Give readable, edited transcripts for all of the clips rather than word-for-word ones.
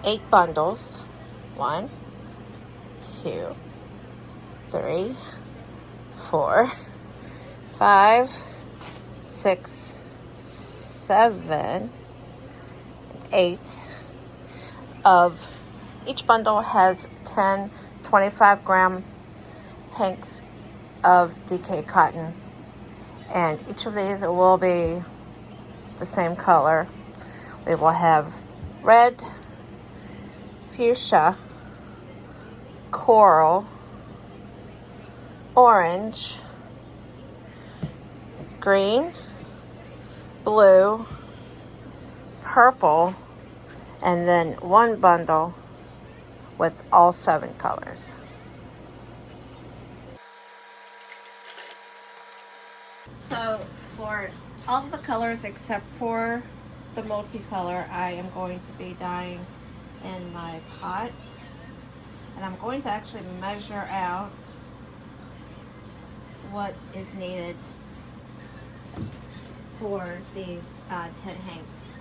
8 bundles. 1, 2, 3, 4, 5, 6, 7, 8 of each bundle has 10 25-gram hanks of DK cotton, and each of these will be the same color. We will have red, fuchsia, coral, orange, green, blue, purple, and then one bundle with all 7 colors. So for all of the colors except for the multicolor, I am going to be dyeing in my pot, and I'm going to actually measure out what is needed for these 10 hanks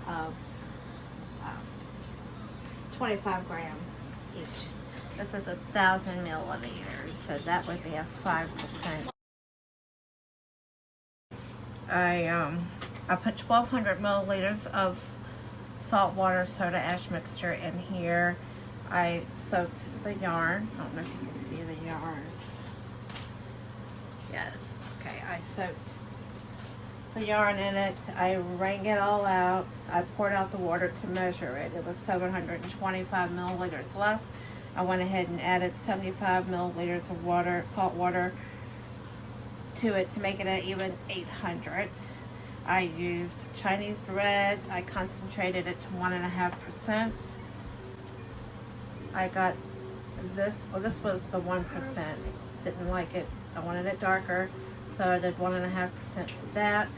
of 25 gram each. This is 1,000 milliliters, so that would be a 5%. I put 1,200 milliliters of saltwater soda ash mixture in here. I soaked the yarn. I don't know if you can see the yarn. Yes. Okay, I soaked the yarn in it. I wrung it all out. I poured out the water to measure it. It was 725 milliliters left. I went ahead and added 75 milliliters of water, salt water, to it to make it an even 800. I used Chinese red. I concentrated it to 1.5%. I got this, well, this was the 1%. Didn't like it. I wanted it darker, so I did 1.5% to that.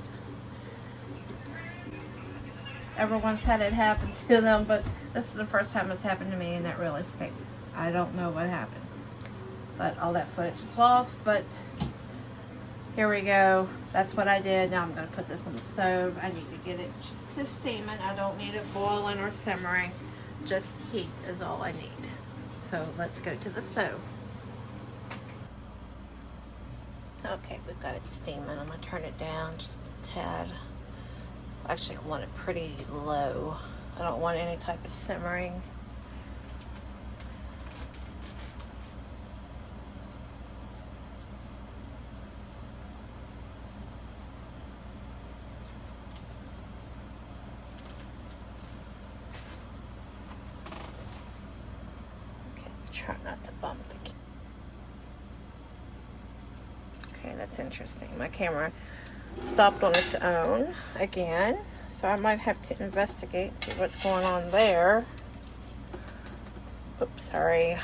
Everyone's had it happen to them, but this is the first time it's happened to me, and that really stinks. I don't know what happened, but all that footage is lost. But here we go. That's what I did. Now I'm going to put this on the stove. I need to get it just steaming. I don't need it boiling or simmering. Just heat is all I need. So let's go to the stove. Okay, we've got it steaming. I'm going to turn it down just a tad. Actually, I want it pretty low. I don't want any type of simmering. Try not to bump the camera. Okay, that's interesting. My camera stopped on its own again, so I might have to investigate, see what's going on there. Oops, sorry.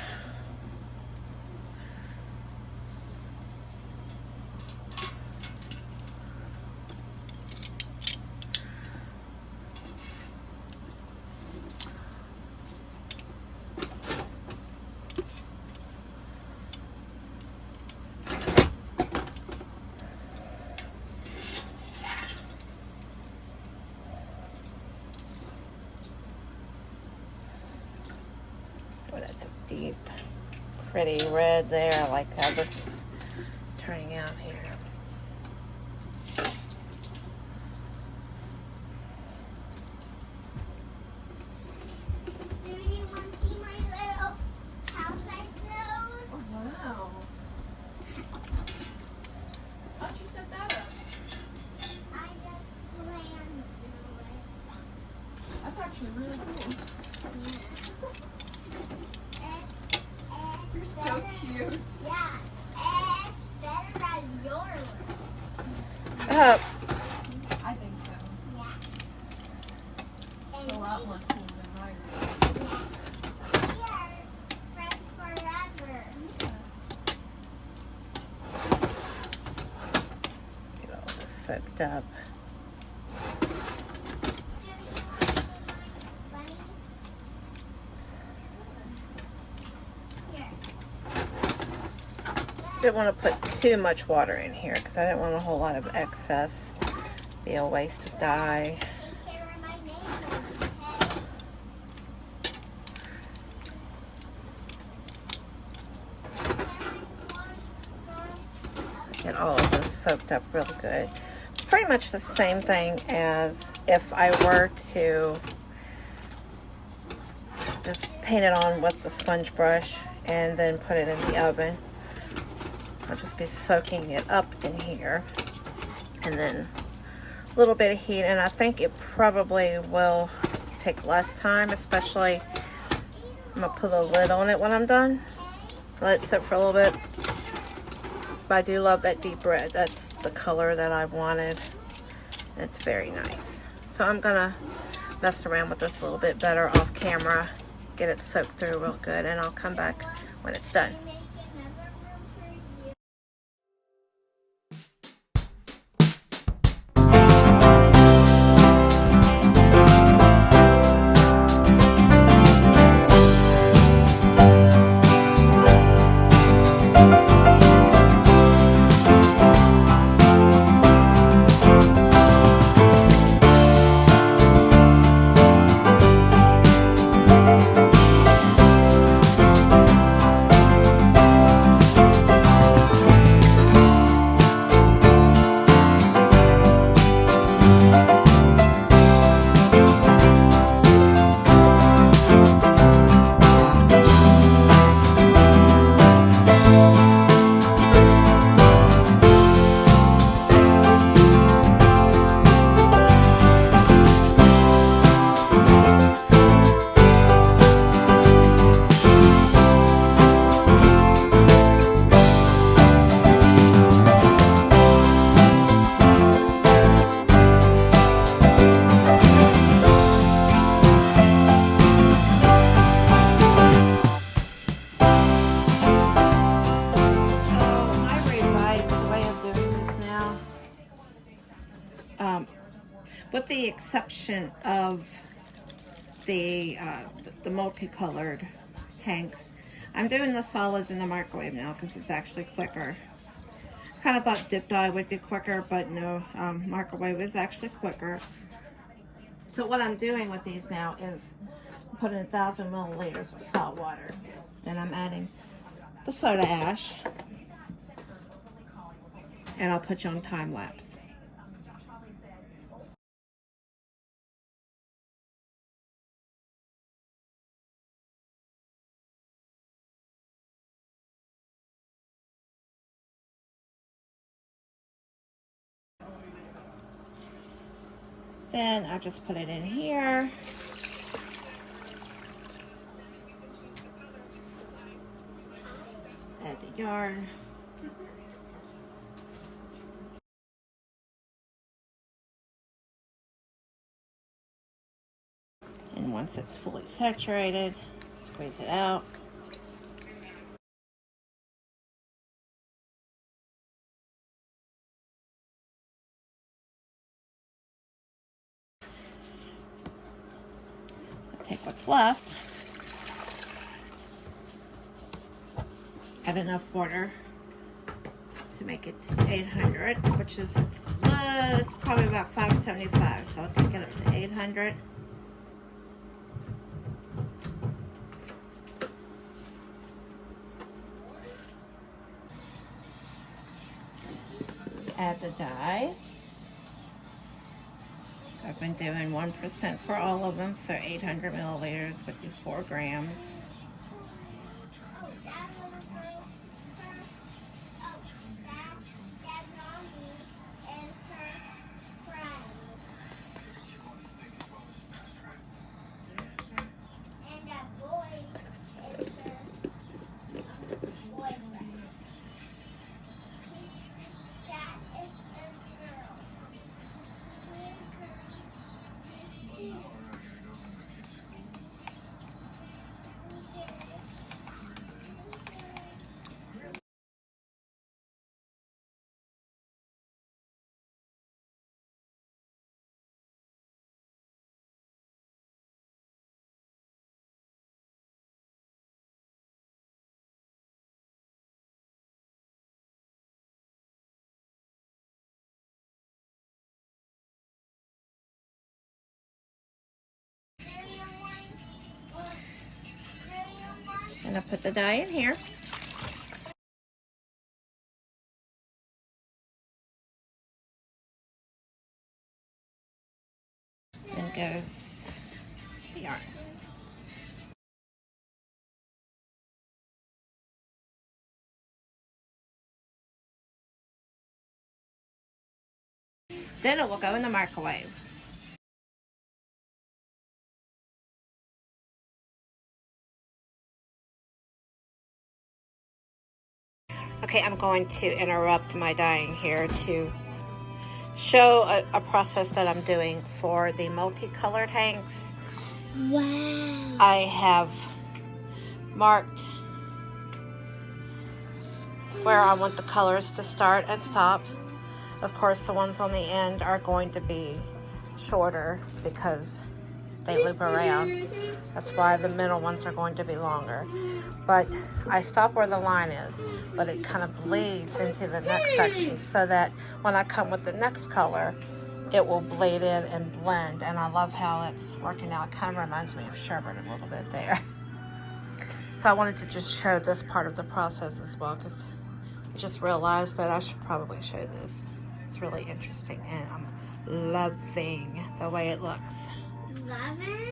That's a deep, pretty red there. I like how this is turning out here. Do you want to see my little house I built? Oh, wow. How'd you set that up? I just planned through it. That's actually really cool. You're so cute. Yeah, it's better than yours. I think so. Yeah. It's a lot more cool than mine. Yeah. We are friends forever. Get all this soaked up. Didn't want to put too much water in here because I didn't want a whole lot of excess. Be a waste of dye. Take care of my neighbors, okay? get all of this soaked up real good. It's pretty much the same thing as if I were to just paint it on with the sponge brush and then put it in the oven. I'll just be soaking it up in here, and then a little bit of heat, and I think it probably will take less time, especially I'm gonna put a lid on it when I'm done. Let it sit for a little bit. But I do love that deep red. That's the color that I wanted. It's very nice. So I'm gonna mess around with this a little bit better off camera, get it soaked through real good, and I'll come back when it's done. With the exception of the multicolored hanks, I'm doing the solids in the microwave now because it's actually quicker. I kind of thought dip dye would be quicker, but no, microwave is actually quicker. So what I'm doing with these now is putting 1,000 milliliters of salt water. Then I'm adding the soda ash, and I'll put you on time lapse. Then I just put it in here. Add the yarn. And once it's fully saturated, squeeze it out. Take what's left, add enough water to make it to 800, which is, it's probably about 575, so I'll take it up to 800. Add the dye. I've been doing 1% for all of them, so 800 milliliters would be 4 grams. And I put the dye in here. goes the yarn. Then it will go in the microwave. Okay, I'm going to interrupt my dyeing here to show a process that I'm doing for the multicolored hanks. Wow. I have marked where I want the colors to start and stop. Of course, the ones on the end are going to be shorter because they loop around. That's why the middle ones are going to be longer. But I stop where the line is, but it kind of bleeds into the next section so that when I come with the next color, it will bleed in and blend. And I love how it's working out. It kind of reminds me of sherbet a little bit there. So I wanted to just show this part of the process as well, because I just realized that I should probably show this. It's really interesting, and I'm loving the way it looks. Love it?